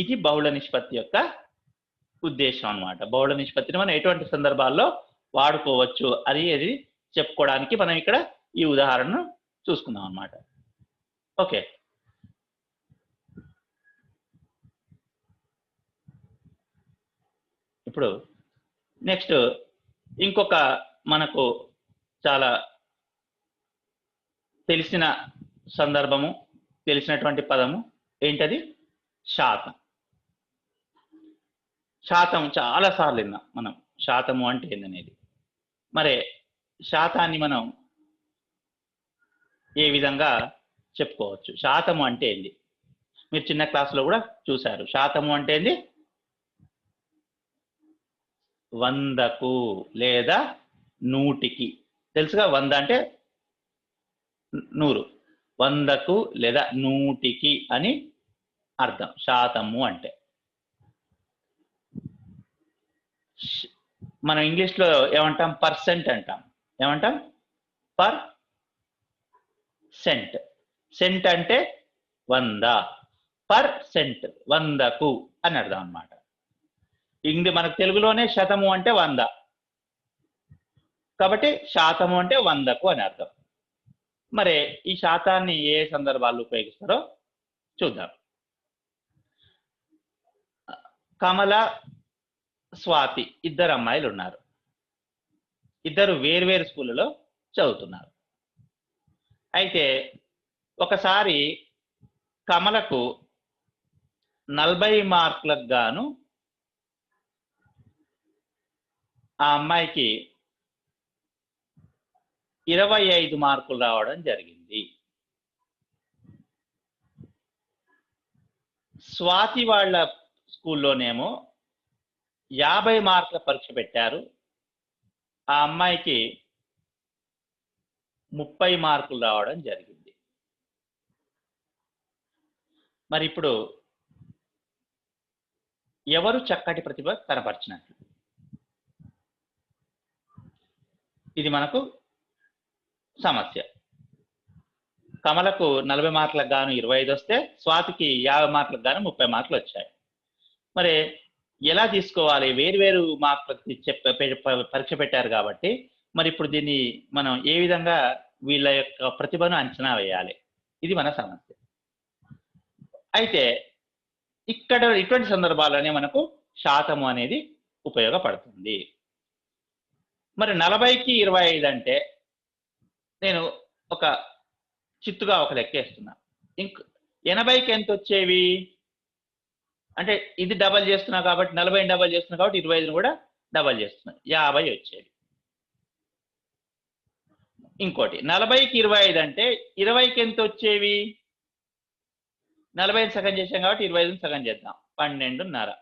ఇది బహుళ నిష్పత్తి యొక్క ఉద్దేశం అన్నమాట. బహుళ నిష్పత్తిని మనం ఎటువంటి సందర్భాల్లో వాడుకోవచ్చు అది చెప్పుకోవడానికి మనం ఇక్కడ ఈ ఉదాహరణను చూసుకుందాం అన్నమాట. ఓకే, ఇప్పుడు నెక్స్ట్ ఇంకొక మనకు చాలా తెలిసిన సందర్భము, తెలిసినటువంటి పదము ఏంటది? శాతం. శాతం చాలా సార్లు విన్నాం మనం, శాతము అంటే ఏందనేది. మరి శాతాన్ని మనం ఏ విధంగా చెప్పుకోవచ్చు? శాతము అంటే ఏంది? మీరు చిన్న క్లాసులో కూడా చూశారు. శాతము అంటే ఏంది? 100కు లేదా 100కి. తెలుసుగా, 100 అంటే 100, 100కు లేదా 100కి అని అర్థం శాతము అంటే. మనం ఇంగ్లీష్లో ఏమంటాం? పర్సెంట్ అంటాం. ఏమంటాం? సెంట్. సెంట్ అంటే 100, పర్సెంట్ 100కు అని అర్థం అన్నమాట. మనకు తెలుగులోనే శతము అంటే 100, కాబట్టి శాతము అంటే 100కు అని అర్థం. మరి ఈ శాతాన్ని ఏ సందర్భాల్లో ఉపయోగిస్తారో చూద్దాం. కమల, స్వాతి ఇద్దరు అమ్మాయిలు ఉన్నారు. ఇద్దరు వేర్వేరు స్కూళ్ళలో చదువుతున్నారు. అయితే ఒకసారి కమలకు 40 మార్కులకు గాను ఆ అమ్మాయికి 25 మార్కులు రావడం జరిగింది. స్వాతి వాళ్ళ స్కూల్లోనేమో 50 మార్కుల పరీక్ష పెట్టారు. ఆ అమ్మాయికి 30 మార్కులు రావడం జరిగింది. మరి ఇప్పుడు ఎవరు చక్కటి ప్రతిభ కనపరిచినట్లు? ఇది మనకు సమస్య. కమలకు 40 మార్కులకు గాను 25 వస్తే స్వాతికి 50 మార్కులకు గాను 30 మార్కులు వచ్చాయి. మరి ఎలా తీసుకోవాలి? వేరు మార్కులకు పరీక్ష పెట్టారు కాబట్టి మరి ఇప్పుడు దీన్ని మనం ఏ విధంగా వీళ్ళ యొక్క ప్రతిభను అంచనా వేయాలి? ఇది మన సమస్య. అయితే ఇక్కడ ఇటువంటి సందర్భాల్లోనే మనకు శాతము అనేది ఉపయోగపడుతుంది. మరి 40కి 25 అంటే నేను ఒక చిత్తుగా ఒక లెక్కేస్తున్నా. 80కి ఎంత వచ్చేవి? అంటే ఇది డబల్ చేస్తున్నా కాబట్టి 40ని డబల్ చేస్తున్నా కాబట్టి 25ని కూడా డబల్ చేస్తున్నా, 50 వచ్చేవి. ఇంకోటి 40కి 25 అంటే 20కి ఎంత వచ్చేవి? 40ని సగం చేసాం కాబట్టి 25ని సగం చేద్దాం, 12.5.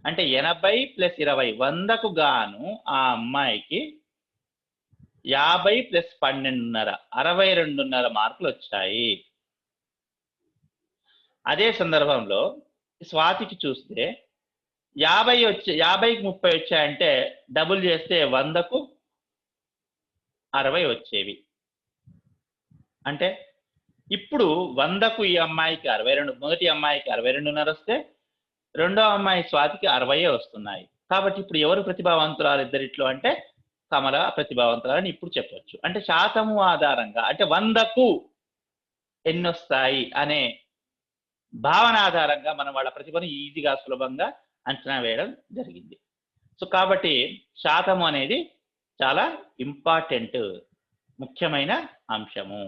అంటే 80 + 20 100కు గాను ఆ అమ్మాయికి 50 + 12.5 62.5 మార్కులు వచ్చాయి. అదే సందర్భంలో స్వాతికి చూస్తే 50కి 30 వచ్చాయంటే డబుల్ చేస్తే 100కు 60 వచ్చేవి. అంటే ఇప్పుడు 100కు ఈ అమ్మాయికి 62, మొదటి అమ్మాయికి 62.5 వస్తే రెండో అమ్మాయి స్వాతికి 60 వస్తున్నాయి. కాబట్టి ఇప్పుడు ఎవరు ప్రతిభావంతురాలు ఇద్దరిట్లో అంటే కమల ప్రతిభావంతురాలని ఇప్పుడు చెప్పొచ్చు. అంటే శాతము ఆధారంగా, అంటే 100కు ఎన్ని వస్తాయి అనే భావన ఆధారంగా మనం వాళ్ళ ప్రతిభను ఈజీగా సులభంగా అంచనా వేయడం జరిగింది. సో కాబట్టి శాతము అనేది చాలా ఇంపార్టెంట్, ముఖ్యమైన అంశము.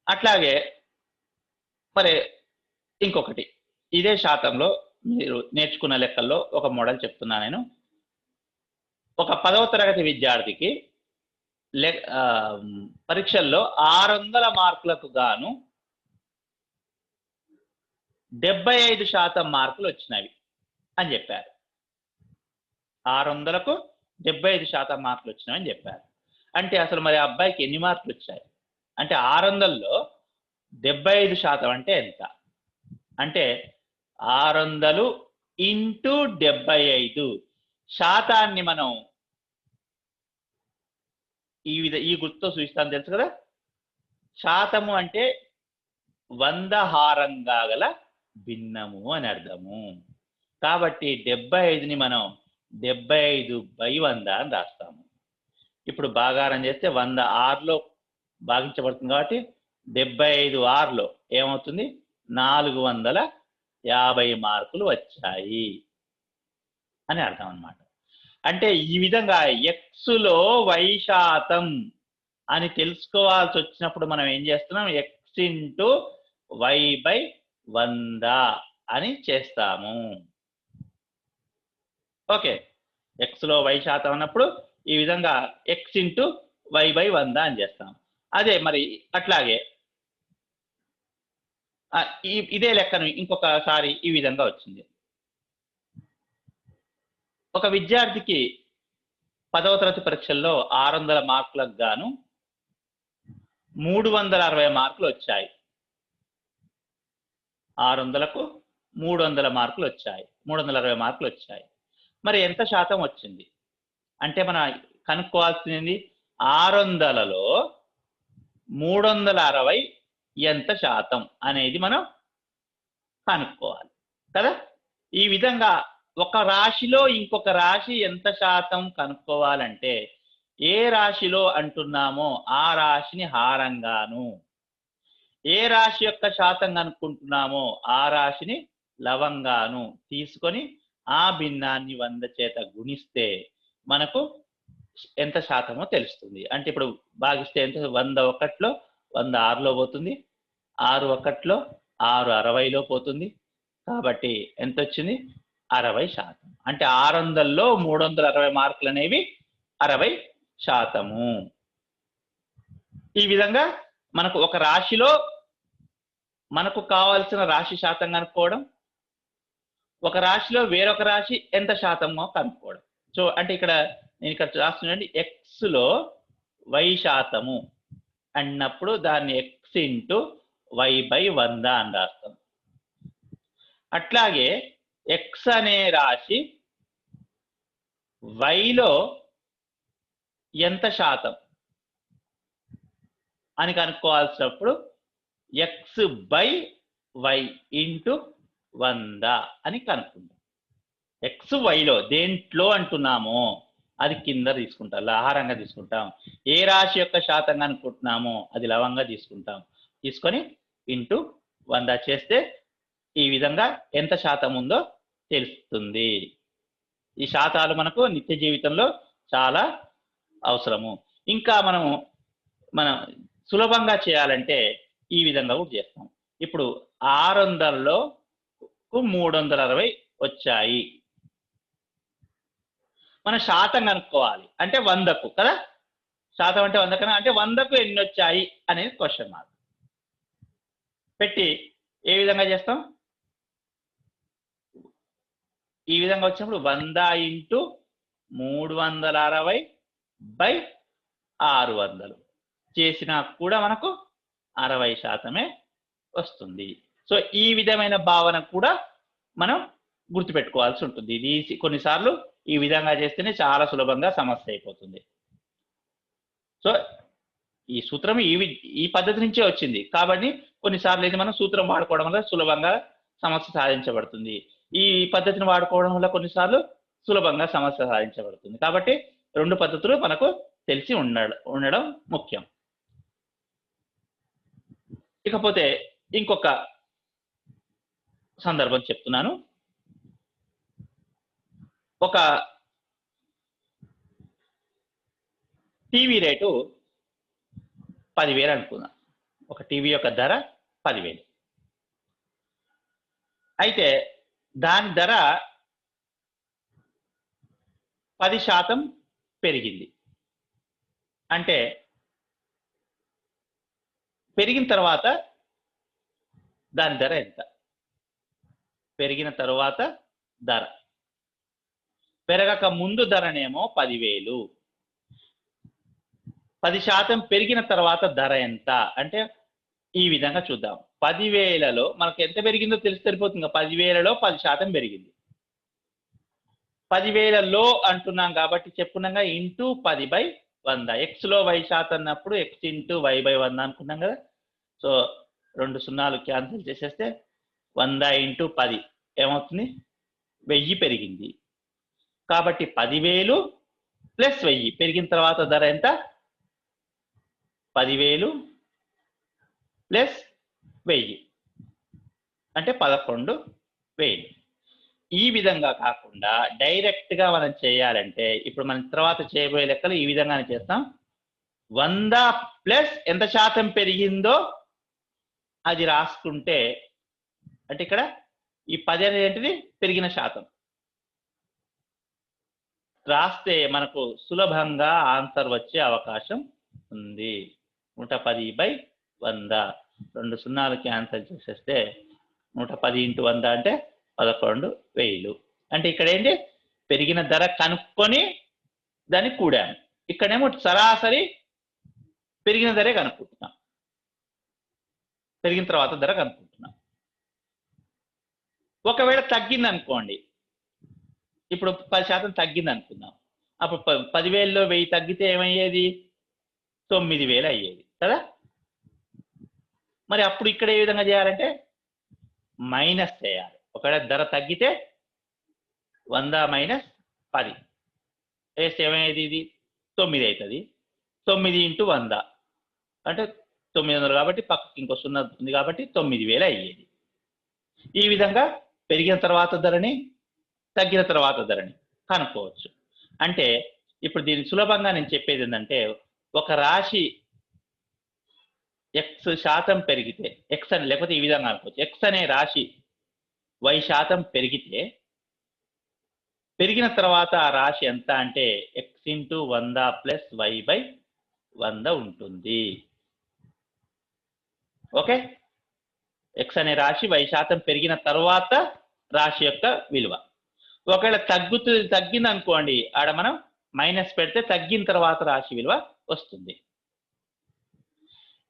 అట్లాగే మరి ఇంకొకటి ఇదే శాతంలో మీరు నేర్చుకున్న లెక్కల్లో ఒక మోడల్ చెప్తున్నా నేను. ఒక 10వ తరగతి విద్యార్థికి పరీక్షల్లో 600 మార్కులకు గాను 75% మార్కులు వచ్చినవి అని చెప్పారు. 600కు 75% మార్కులు వచ్చినాయి అని చెప్పారు. అంటే అసలు మరి ఆ అబ్బాయికి ఎన్ని మార్కులు వచ్చాయి అంటే 600లో 75% అంటే ఎంత అంటే 600 ఇంటూ 75 శాతాన్ని మనం ఈ గుర్తుతో సూచిస్తాను తెలుసు కదా. శాతము అంటే 100 హారంగా గల భిన్నము అని అర్థము. కాబట్టి 75ని మనం 75/100 అని రాస్తాము. ఇప్పుడు భాగారం చేస్తే 100 6లో భాగించబడుతుంది కాబట్టి 75 6లో ఏమవుతుంది 450 మార్కులు వచ్చాయి అని అర్థం అన్నమాట. అంటే ఈ విధంగా ఎక్స్లో వై శాతం అని తెలుసుకోవాల్సి వచ్చినప్పుడు మనం ఏం చేస్తున్నాం ఎక్స్ ఇంటూ వై బై 100 అని చేస్తాము. ఓకే, ఎక్స్లో వై శాతం అన్నప్పుడు ఈ విధంగా ఎక్స్ ఇంటూ వై బై 100 అని చేస్తాం. అదే మరి అట్లాగే ఇదే లెక్కను ఇంకొకసారి ఈ విధంగా వచ్చింది. ఒక విద్యార్థికి 10వ తరగతి పరీక్షల్లో 600 మార్కులకు గాను 360 మార్కులు వచ్చాయి. 600కు 300 మార్కులు వచ్చాయి, 360 మార్కులు వచ్చాయి. మరి ఎంత శాతం వచ్చింది అంటే మనం కనుక్కోవాల్సింది 600లో 360 ఎంత శాతం అనేది మనం కనుక్కోవాలి కదా. ఈ విధంగా ఒక రాశిలో ఇంకొక రాశి ఎంత శాతం కనుక్కోవాలంటే ఏ రాశిలో అంటున్నామో ఆ రాశిని హారంగాను, ఏ రాశి యొక్క శాతం కనుక్కుంటున్నామో ఆ రాశిని లవంగాను తీసుకొని ఆ భిన్నాన్ని 100 చేత గుణిస్తే మనకు ఎంత శాతమో తెలుస్తుంది. అంటే ఇప్పుడు భాగిస్తే ఎంత 100 ఒకటిలో 100 6లో పోతుంది, 6 ఒకటిలో 6 60లో పోతుంది. కాబట్టి ఎంత వచ్చింది 60%. అంటే 600లో 360 మార్కులు అనేవి 60%. ఈ విధంగా మనకు ఒక రాశిలో మనకు కావాల్సిన రాశి శాతం కనుక్కోవడం, ఒక రాశిలో వేరొక రాశి ఎంత శాతమో కనుక్కోవడం. సో అంటే నేను ఇక్కడ రాస్తున్నానండి ఎక్స్లో వై శాతము అన్నప్పుడు దాన్ని ఎక్స్ ఇంటూ వై బై 100 అని రాస్తాం. అట్లాగే ఎక్స్ అనే రాశి వైలో ఎంత శాతం అని కనుక్కోవాల్సినప్పుడు ఎక్స్ బై వై ఇంటూ 100 అని కనుక్కుంటాం. ఎక్స్ వైలో దేంట్లో అంటున్నామో అది కింద తీసుకుంటాం, లహారంగా తీసుకుంటాం. ఏ రాశి యొక్క శాతం అనుకుంటున్నామో అది లవంగా తీసుకుంటాం. తీసుకొని ఇంటూ 100 చేస్తే ఈ విధంగా ఎంత శాతం ఉందో తెలుస్తుంది. ఈ శాతాలు మనకు నిత్య జీవితంలో చాలా అవసరము. ఇంకా మనం సులభంగా చేయాలంటే ఈ విధంగా కూడా చేస్తాం. ఇప్పుడు 600లో 360 వచ్చాయి. మన శాతం కనుక్కోవాలి అంటే 100కు కదా. శాతం అంటే 100 కన్నా అంటే 100కు ఎన్ని వచ్చాయి అనేది క్వశ్చన్ మార్క్ పెట్టి ఏ విధంగా చేస్తాం. ఈ విధంగా వచ్చినప్పుడు 100 ఇంటూ 360 బై 600 చేసినా కూడా మనకు 60% వస్తుంది. సో ఈ విధమైన భావన కూడా మనం గుర్తుపెట్టుకోవాల్సి ఉంటుంది. ఇది కొన్నిసార్లు ఈ విధంగా చేస్తేనే చాలా సులభంగా సమస్య అయిపోతుంది. సో ఈ సూత్రం ఈ పద్ధతి నుంచే వచ్చింది కాబట్టి కొన్నిసార్లు అయితే మనం సూత్రం వాడుకోవడం వల్ల సులభంగా సమస్య సాధించబడుతుంది. ఈ పద్ధతిని వాడుకోవడం వల్ల కొన్నిసార్లు సులభంగా సమస్య సాధించబడుతుంది. కాబట్టి 2 పద్ధతులు మనకు తెలిసి ఉండడం ముఖ్యం. ఇకపోతే ఇంకొక సందర్భం చెప్తున్నాను. ఒక టీవీ రేటు 10,000 అనుకుందాం. ఒక టీవీ యొక్క ధర 10,000. అయితే దాని ధర 10% పెరిగింది. అంటే పెరిగిన తర్వాత దాని ధర ఎంత? పెరిగిన తరువాత ధర, పెరగక ముందు ధరనేమో 10,000. 10% పెరిగిన తర్వాత ధర ఎంత అంటే ఈ విధంగా చూద్దాం. 10,000లో మనకు ఎంత పెరిగిందో తెలిసి సరిపోతుంది. 10,000లో 10% పెరిగింది. 10,000లో అంటున్నాం కాబట్టి చెప్పుకున్నాగా ఇంటూ 10/100. ఎక్స్లో y% అన్నప్పుడు x ఇంటూ y/100 అనుకున్నాం కదా. సో 2 సున్నాలు క్యాన్సిల్ చేసేస్తే 100 ఇంటూ 10 ఏమవుతుంది? 1000 పెరిగింది. కాబట్టి 10,000 ప్లస్ 1000 పెరిగిన తర్వాత ధర ఎంత? 10,000 ప్లస్ 1000 అంటే 11,000. ఈ విధంగా కాకుండా డైరెక్ట్ గా మనం చేయాలంటే ఇప్పుడు మనం తర్వాత చేయబోయే లెక్కలు ఈ విధంగానే చేస్తాం. 100 ప్లస్ ఎంత శాతం పెరిగిందో అది రాసుకుంటే, అంటే ఇక్కడ ఈ 10 అనేది ఏంటిది? పెరిగిన శాతం రాస్తే మనకు సులభంగా ఆన్సర్ వచ్చే అవకాశం ఉంది. 110/100. 2 సున్నాలు క్యాన్సిల్ చేసేస్తే 110 ఇంటూ 100 అంటే 11,000. అంటే ఇక్కడ ఏంటి? పెరిగిన ధర కనుక్కొని దాన్ని కూడాము. ఇక్కడేమో సరాసరి పెరిగిన ధరే కనుక్కుంటున్నాం, పెరిగిన తర్వాత ధర కనుక్కుంటున్నాం. ఒకవేళ తగ్గింది అనుకోండి, ఇప్పుడు 10% తగ్గింది అనుకుందాం. అప్పుడు 10,000లో 1000 తగ్గితే ఏమయ్యేది? 9,000 అయ్యేది కదా. మరి అప్పుడు ఇక్కడ ఏ విధంగా చేయాలంటే మైనస్ చేయాలి. ఒకవేళ ధర తగ్గితే 100 మైనస్ 10 వేస్తే ఏమయ్యేది? ఇది 9 అవుతుంది. 9 ఇంటూ 100 అంటే 900 కాబట్టి పక్కకి ఇంకో 0 ఉంది కాబట్టి 9,000 అయ్యేది. ఈ విధంగా పెరిగిన తర్వాత ధరని, తగ్గిన తర్వాత ధరని కనుక్కోవచ్చు. అంటే ఇప్పుడు దీన్ని సులభంగా నేను చెప్పేది ఏంటంటే, ఒక రాశి x% పెరిగితే, x అని లేకపోతే ఈ విధంగా అనుకోవచ్చు, x అనే రాశి y% పెరిగితే పెరిగిన తర్వాత ఆ రాశి ఎంత అంటే x ఇంటూ 100 ప్లస్ y/100 ఉంటుంది. ఓకే, x అనే రాశి y% పెరిగిన తర్వాత రాశి యొక్క విలువ. ఒకవేళ తగ్గింది అనుకోండి, ఆడ మనం మైనస్ పెడితే తగ్గిన తర్వాత రాశి విలువ వస్తుంది.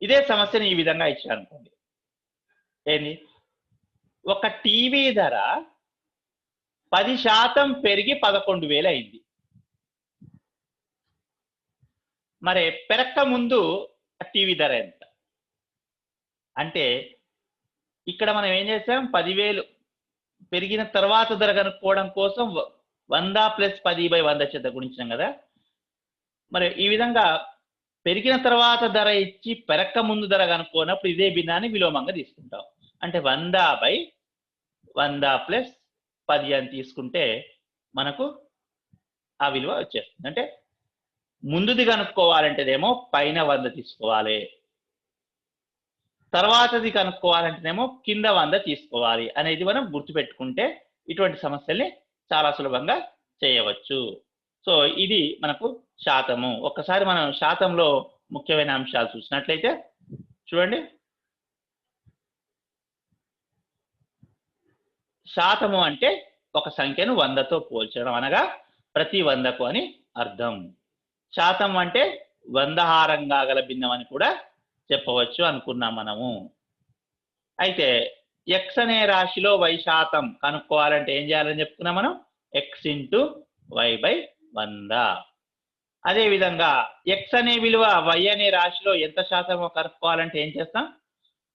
ఇదే సమస్యను ఈ విధంగా ఇచ్చారనుకోండి, ఏంది? ఒక టీవీ ధర 10% పెరిగి 11,000 అయింది. మరి పెరక్క ముందు టీవీ ధర ఎంత అంటే ఇక్కడ మనం ఏం చేసాం? 10,000 పెరిగిన తర్వాత ధర కనుక్కోవడం కోసం 100 ప్లస్ 10/100 చేత గుణించాం కదా. మరి ఈ విధంగా పెరిగిన తర్వాత ధర ఇచ్చి పెరక్క ముందు ధర కనుక్కోనప్పుడు ఇదే భిన్నాన్ని విలోమంగా తీసుకుంటాం. అంటే 100/100 ప్లస్ 10 అని తీసుకుంటే మనకు ఆ విలువ వచ్చేస్తుంది. అంటే ముందుది కనుక్కోవాలంటేనేమో పైన 100 తీసుకోవాలి, తర్వాతది కనుక్కోవాలంటేనేమో కింద 100 తీసుకోవాలి అనేది మనం గుర్తుపెట్టుకుంటే ఇటువంటి సమస్యల్ని చాలా సులభంగా చేయవచ్చు. సో ఇది మనకు శాతము. ఒక్కసారి మనం శాతంలో ముఖ్యమైన అంశాలు చూసినట్లయితే చూడండి, శాతము అంటే ఒక సంఖ్యను 100తో పోల్చడం, అనగా ప్రతి 100కు అని అర్థం. శాతం అంటే 100 హారంగా గల భిన్నం అని కూడా చెప్పవచ్చు అనుకున్నాం మనము. అయితే x అనే రాశిలో y% కనుక్కోవాలంటే ఏం చేయాలని చెప్పుకున్నాం మనం? x into y/100. అదేవిధంగా x అనే విలువ y అనే రాశిలో ఎంత శాతమో కనుక్కోవాలంటే ఏం చేస్తాం?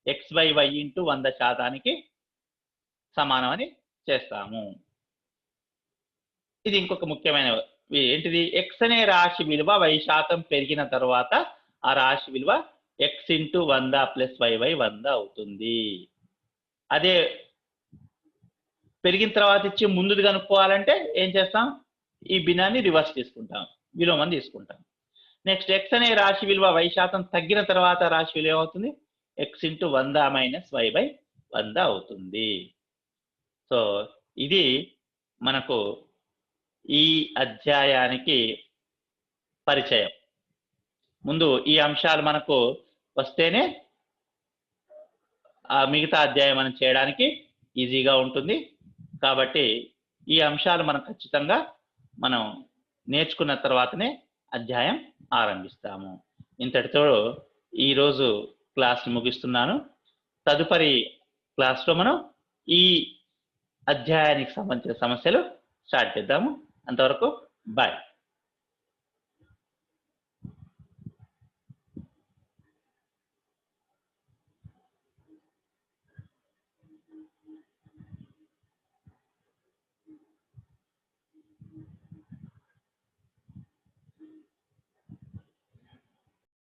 x/y ఇంటూ 100% సమానం అని చేస్తాము. ఇది ఇంకొక ముఖ్యమైన ఏంటిది? x అనే రాశి విలువ y% పెరిగిన తర్వాత ఆ రాశి విలువ x ఇంటూ 100 ప్లస్ y/100 అవుతుంది. అదే పెరిగిన తర్వాత ఇచ్చి ముందుది కనుక్కోవాలంటే ఏం చేస్తాం? ఈ భిన్నాన్ని రివర్స్ తీసుకుంటాం, విలోమం తీసుకుంటాం. నెక్స్ట్ x అనే రాశి విలువ y% తగ్గిన తర్వాత రాశి విలువ ఏమవుతుంది? x into 100 minus y by 100 అవుతుంది. సో ఇది మనకు ఈ అధ్యాయానికి పరిచయం. ముందు ఈ అంశాలు మనకు వస్తేనే మిగతా అధ్యాయం మనం చేయడానికి ఈజీగా ఉంటుంది. కాబట్టి ఈ అంశాలు మనం ఖచ్చితంగా మనం నేర్చుకున్న తర్వాతనే అధ్యాయం ఆరంభిస్తాము. ఇంతటితో ఈరోజు క్లాస్ ముగిస్తున్నాను. తదుపరి క్లాస్లో మనం ఈ అధ్యాయానికి సంబంధించిన సమస్యలు స్టార్ట్ చేద్దాము. అంతవరకు బాయ్.